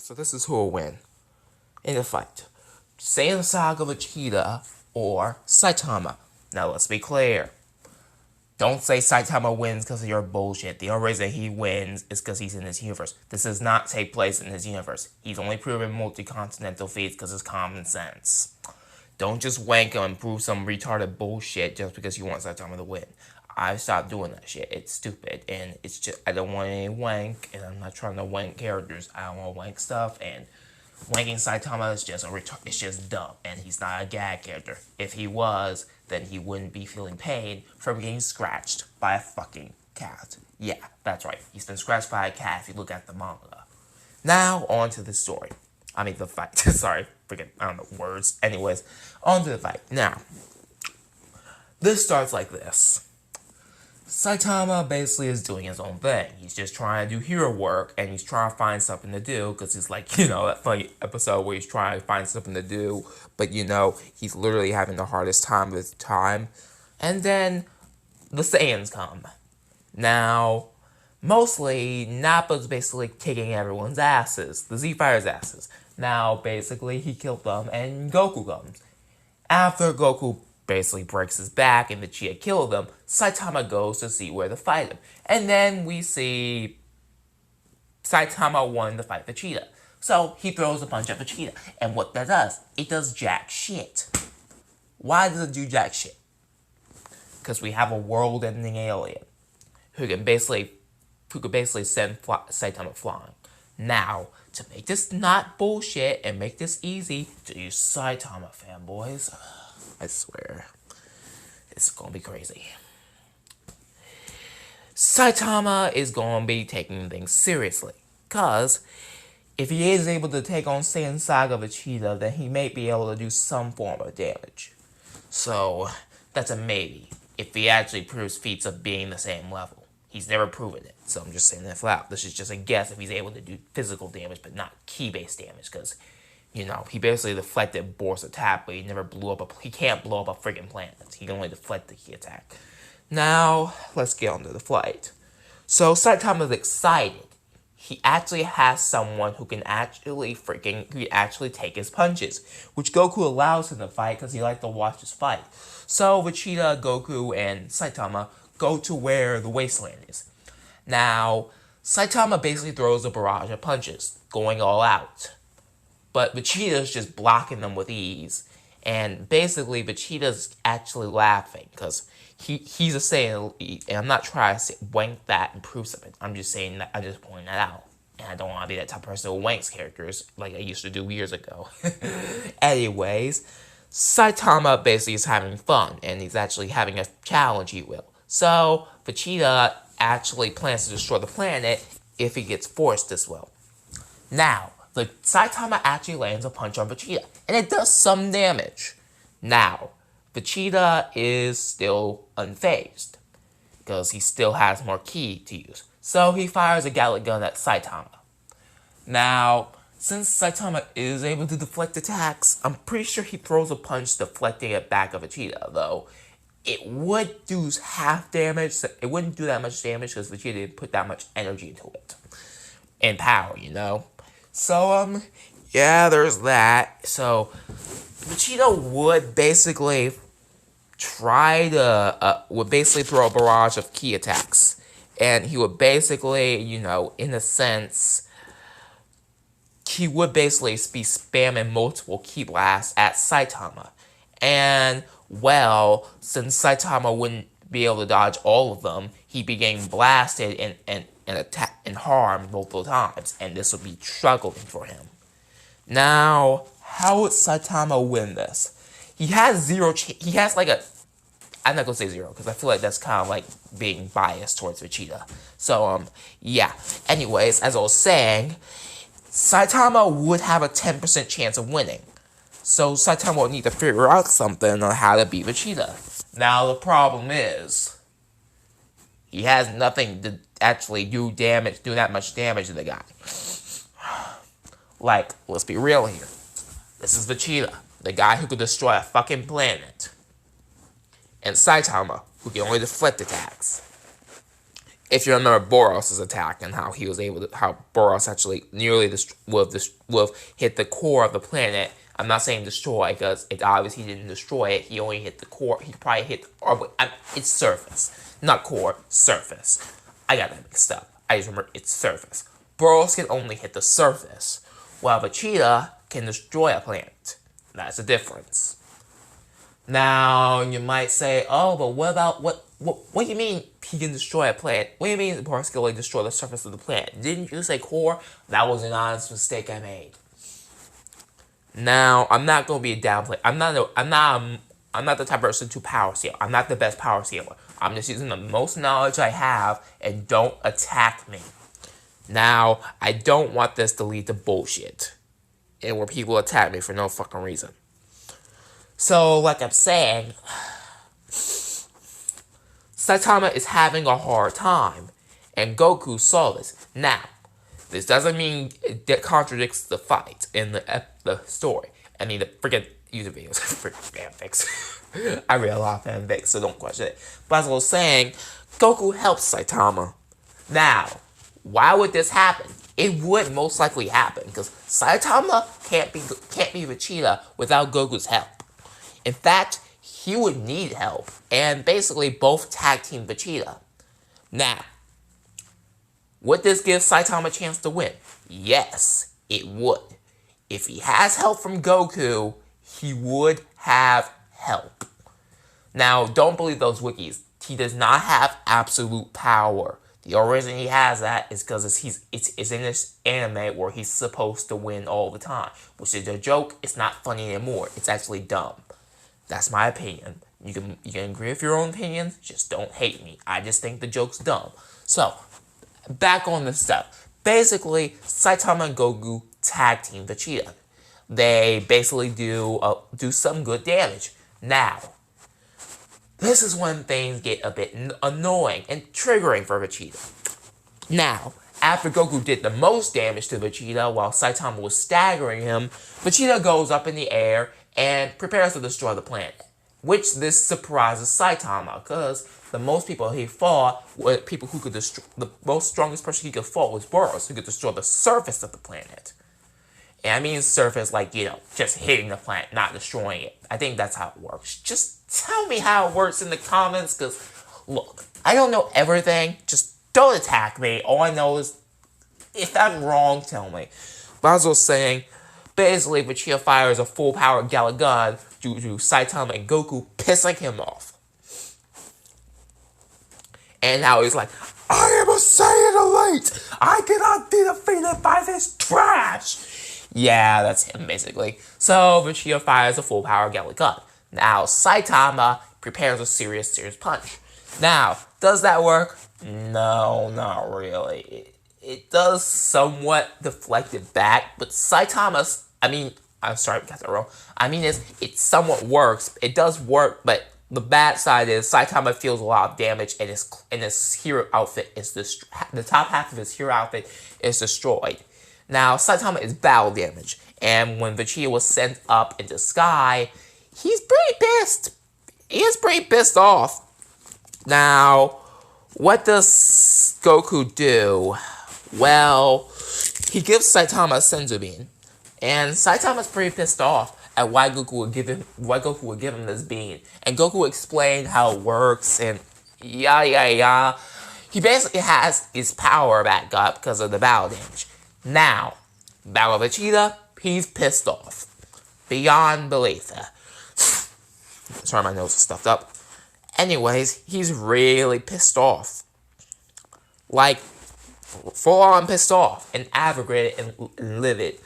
So this is who will win in the fight. Saiyan Saga Vegeta or Saitama. Now let's be clear. Don't say Saitama wins because of your bullshit. The only reason he wins is because he's in this universe. This does not take place in his universe. He's only proven multi-continental feats because it's common sense. Don't just wank him and prove some retarded bullshit just because you want Saitama to win. I've stopped doing that shit. It's stupid, and it's just I don't want any wank, and I'm not trying to wank characters. I don't want to wank stuff, and wanking Saitama is just it's just dumb, and he's not a gag character. If he was, then he wouldn't be feeling pain from getting scratched by a fucking cat. Yeah, that's right. He's been scratched by a cat if you look at the manga. Now, on to the story. I mean, the fight. Sorry, forget, I don't know words. Anyways, on to the fight. Now, this starts like this. Saitama basically is doing his own thing. He's just trying to do hero work, and he's trying to find something to do, because he's like, that funny episode where he's trying to find something to do, but he's literally having the hardest time with time. And then the Saiyans come. Now, mostly, Nappa's basically kicking everyone's asses, the Z-Fighters' asses. Now, basically, he killed them, and Goku comes. After Goku basically breaks his back and Vegeta killed him, Saitama goes to see where to fight him. And then we see Saitama won the fight Vegeta. So he throws a punch at Vegeta. And what that does, it does jack shit. Why does it do jack shit? Because we have a world-ending alien who can basically send Saitama flying. Now, to make this not bullshit and make this easy to use Saitama fanboys, I swear, it's gonna be crazy. Saitama is gonna be taking things seriously, cause if he is able to take on Saiyan Saga Vegeta, then he may be able to do some form of damage. So that's a maybe. If he actually proves feats of being the same level, he's never proven it. So I'm just saying that flat out. This is just a guess if he's able to do physical damage, but not ki-based damage, because he basically deflected Bor's attack, but he never he can't blow up a freaking planet. He can only deflect the ki attack. Now, let's get on to the flight. So, Saitama's excited. He actually has someone who can actually take his punches, which Goku allows him to fight because he likes to watch us fight. So, Vegeta, Goku, and Saitama go to where the wasteland is. Now, Saitama basically throws a barrage of punches, going all out. But Vegeta's just blocking them with ease. And basically, Vegeta's actually laughing because he's a Saiyan Elite. And I'm not trying to wank that and prove something. I'm just saying that, I'm just pointing that out. And I don't want to be that type of person who wanks characters like I used to do years ago. Anyways, Saitama basically is having fun. And he's actually having a challenge, he will. So, Vegeta actually plans to destroy the planet if he gets forced as well. Now, the Saitama actually lands a punch on Vegeta, and it does some damage. Now, Vegeta is still unfazed, because he still has more ki to use. So he fires a Gatling gun at Saitama. Now, since Saitama is able to deflect attacks, I'm pretty sure he throws a punch deflecting it back at Vegeta, though it would do half damage. It wouldn't do that much damage because Vegeta didn't put that much energy into it. And power, So, yeah, there's that. So, Vegeta would basically throw a barrage of ki attacks. And he would basically, in a sense, he would basically be spamming multiple ki blasts at Saitama. And, well, since Saitama wouldn't be able to dodge all of them, he'd be getting blasted and attack and harmed multiple times, and this would be struggling for him. Now, how would Saitama win this? He has he has I'm not gonna say zero because I feel like that's kind of like being biased towards Vegeta. So yeah. Anyways, as I was saying, Saitama would have a 10% chance of winning. So Saitama will need to figure out something on how to beat Vegeta. Now the problem is, he has nothing to actually do that much damage to the guy. Like, let's be real here. This is Vegeta, the guy who could destroy a fucking planet. And Saitama, who can only deflect attacks. if you remember Boros' attack and how he was able to, how Boros actually nearly hit the core of the planet. I'm not saying destroy because it obviously didn't destroy it. He only hit the core. He probably hit its surface, not core, surface. I got that mixed up. I just remember its surface. Boros can only hit the surface, while Vegeta can destroy a planet. That's the difference. Now you might say, "Oh, but what about what do you mean he can destroy a planet? What do you mean Boros can only destroy the surface of the planet? Didn't you say core? That was an honest mistake I made." Now I'm not gonna be a downplay. I'm not the type of person to power steal. I'm not the best power stealer. I'm just using the most knowledge I have, and don't attack me. Now I don't want this to lead to bullshit, and where people attack me for no fucking reason. So, like I'm saying, Saitama is having a hard time, and Goku saw this. Now, this doesn't mean it contradicts the fight in the story. I mean, the freaking user videos, freaking fanfics. I read a lot of fanfics, so don't question it. But as I was saying, Goku helps Saitama. Now, why would this happen? It would most likely happen because Saitama can't be Vegeta without Goku's help. In fact, he would need help, and basically both tag team Vegeta. Now, would this give Saitama a chance to win? Yes, it would. If he has help from Goku, he would have help. Now, don't believe those wikis. He does not have absolute power. The only reason he has that is because it's in this anime where he's supposed to win all the time. Which is a joke. It's not funny anymore. It's actually dumb. That's my opinion. You can agree with your own opinions. Just don't hate me. I just think the joke's dumb. So, back on this stuff. Basically, Saitama and Goku tag team Vegeta. They basically do some good damage. Now, this is when things get a bit annoying and triggering for Vegeta. Now, after Goku did the most damage to Vegeta while Saitama was staggering him, Vegeta goes up in the air and prepares to destroy the planet. Which this surprises Saitama, because the most people he fought were people who could destroy. The most strongest person he could fight was Boros, who could destroy the surface of the planet. And I mean surface like, just hitting the planet, not destroying it. I think that's how it works. Just tell me how it works in the comments, because, look, I don't know everything. Just don't attack me. All I know is, if I'm wrong, tell me. But as I was saying, basically, Vegeta fires a full-power Galick Gun due to Saitama and Goku pissing him off. And now he's like, "I am a Saiyan Elite! I cannot be defeated by this trash!" Yeah, that's him, basically. So, Vegeta fires a full-power Galick Gun. Now, Saitama prepares a serious punch. Now, does that work? No, not really. It does somewhat deflect it back, but Saitama's, I'm sorry, I got that wrong. It somewhat works. It does work, but the bad side is Saitama feels a lot of damage, and his hero outfit is the top half of his hero outfit is destroyed. Now, Saitama is battle damage, and when Vegeta was sent up into sky, he's pretty pissed. He is pretty pissed off. Now, what does Goku do? Well, he gives Saitama a Senzu Bean, and Saitama's pretty pissed off at why Goku would give him this bean. And Goku explained how it works, and yada yada yada. He basically has his power back up because of the battle damage. Now, Battle Vegeta, he's pissed off. Beyond belief. Sorry, my nose is stuffed up. Anyways, he's really pissed off. Like, full on pissed off and aggravated and livid.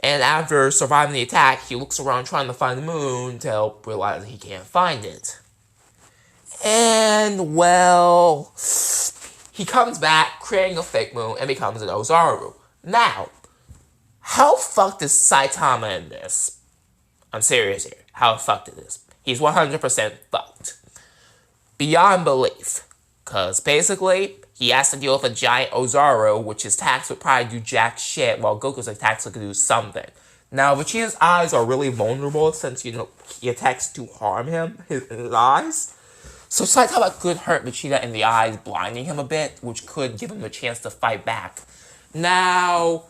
And after surviving the attack, he looks around trying to find the moon until realize he can't find it. And, well, he comes back, creating a fake moon, and becomes an Ozaru. Now, how fucked is Saitama in this? I'm serious here. How fucked it is. He's 100% fucked. Beyond belief. Because basically, he has to deal with a giant Ozaru, which his attacks would probably do jack shit, while Goku's attacks could do something. Now, Vegeta's eyes are really vulnerable since, he attacks to harm him, his eyes. So Saitama could hurt Vegeta in the eyes, blinding him a bit, which could give him a chance to fight back. Now,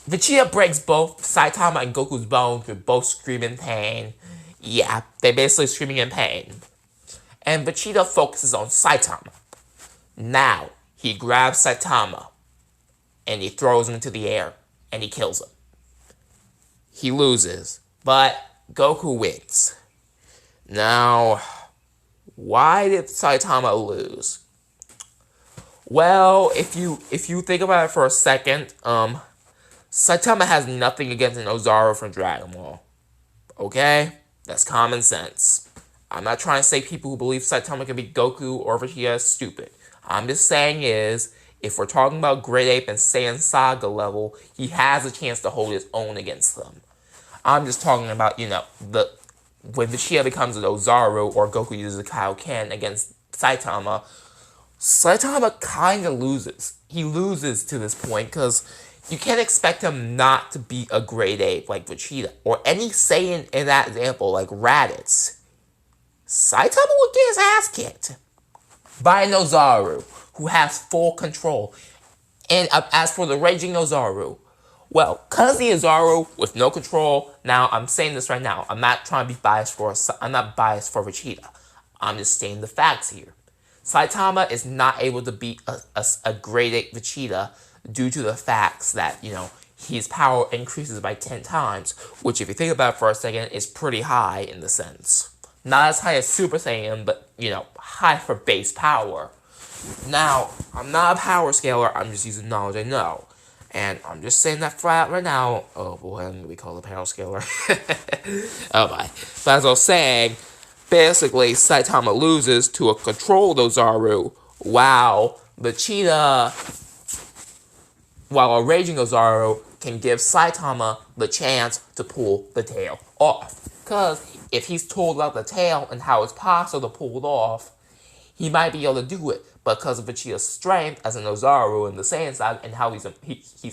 Vegeta breaks both Saitama and Goku's bones with both screaming pain. Yeah, they're basically screaming in pain. And Vegeta focuses on Saitama. Now, he grabs Saitama and he throws him into the air and he kills him. He loses, but Goku wins. Now, why did Saitama lose? Well, if you think about it for a second, Saitama has nothing against an Ozaru from Dragon Ball. Okay? That's common sense. I'm not trying to say people who believe Saitama can beat Goku or Vegeta is stupid. I'm just saying if we're talking about Great Ape and Saiyan Saga level, he has a chance to hold his own against them. I'm just talking about, when Vegeta becomes an Ozaru or Goku uses a Kaioken against Saitama, Saitama kind of loses. He loses to this point because you can't expect him not to be a Great Ape like Vegeta or any Saiyan in that example like Raditz. Saitama would get his ass kicked by an Ozaru who has full control. And as for the Raging Ozaru, well, because the Ozaru with no control, now I'm saying this right now, I'm not trying to be biased I'm not biased for Vegeta. I'm just stating the facts here. Saitama is not able to beat a Great Ape Vegeta due to the facts that, his power increases by 10 times, which if you think about it for a second, is pretty high in the sense. Not as high as Super Saiyan, but, high for base power. Now, I'm not a power scaler, I'm just using knowledge I know. And I'm just saying that flat out right now. Oh boy, I'm going to be called a power scaler. Oh my. But as I was saying, basically, Saitama loses to a controlled Ozaru, while a Raging Ozaru can give Saitama the chance to pull the tail off. Because if he's told about the tail and how it's possible to pull it off, he might be able to do it. But because of Vegeta's strength as an Ozaru in the Saiyan side and how he's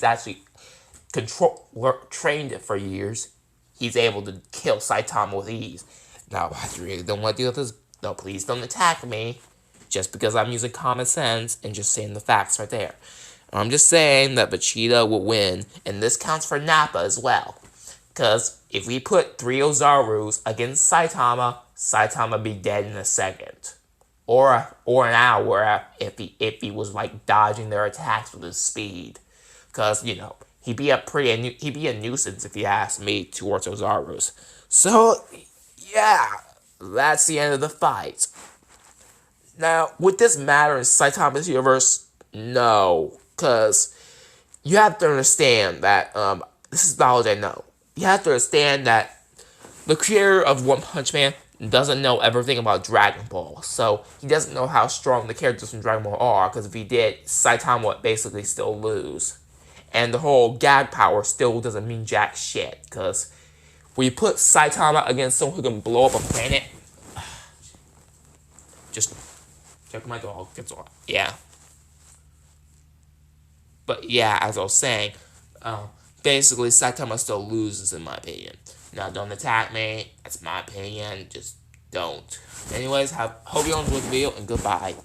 actually trained it for years, he's able to kill Saitama with ease. Now, I really don't want to deal with this. No, please don't attack me. Just because I'm using common sense and just saying the facts right there. I'm just saying that Vegeta will win, and this counts for Nappa as well. Because if we put 3 Ozarus against Saitama, Saitama be dead in a second. Or an hour if he was like dodging their attacks with his speed. Because, he'd be a nuisance if you ask me towards Ozarus. So, yeah, that's the end of the fight. Now, would this matter in Saitama's universe? No, because you have to understand that, this is knowledge I know. You have to understand that the creator of One Punch Man doesn't know everything about Dragon Ball, so he doesn't know how strong the characters from Dragon Ball are, because if he did, Saitama would basically still lose. And the whole gag power still doesn't mean jack shit, because when you put Saitama against someone who can blow up a planet, just check my dog, that's all. Yeah. But yeah, as I was saying, basically Saitama still loses in my opinion. Now, don't attack me. That's my opinion. Just don't. Anyways, hope you enjoyed the video, and goodbye.